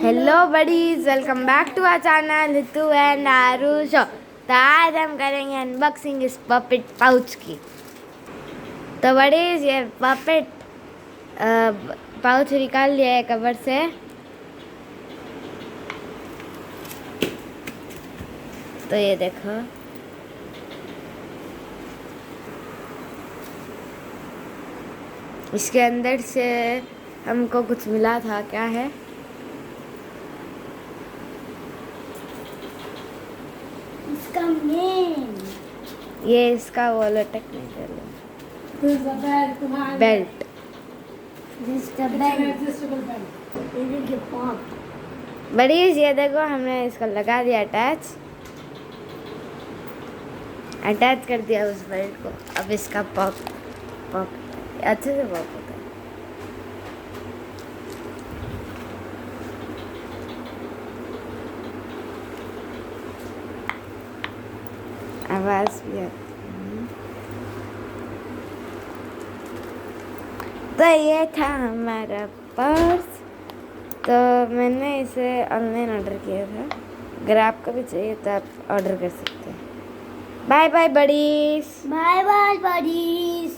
Hello buddies, welcome back to our channel Hitu and Aaru show. तो आज हम करेंगे अनबॉक्सिंग इस पपेट पाउच की। तो बडीज, ये पपेट पाउच निकाल लिया है कवर से। तो ये देखो, इसके अंदर से हमको कुछ मिला था। क्या है? इसका नेम, ये इसका वो लटकने के लिए बेल्ट। बडीज, ये देखो, हमने इसको लगा दिया अटैच कर दिया उस बेल्ट को। अब इसका पॉप अच्छे से पॉप होता है। आवाज भी आती है। तो ये था हमारा पर्स। तो मैंने इसे ऑनलाइन ऑर्डर किया था। अगर आपको भी चाहिए तो आप ऑर्डर कर सकते हैं। Bye bye buddies. Bye bye buddies.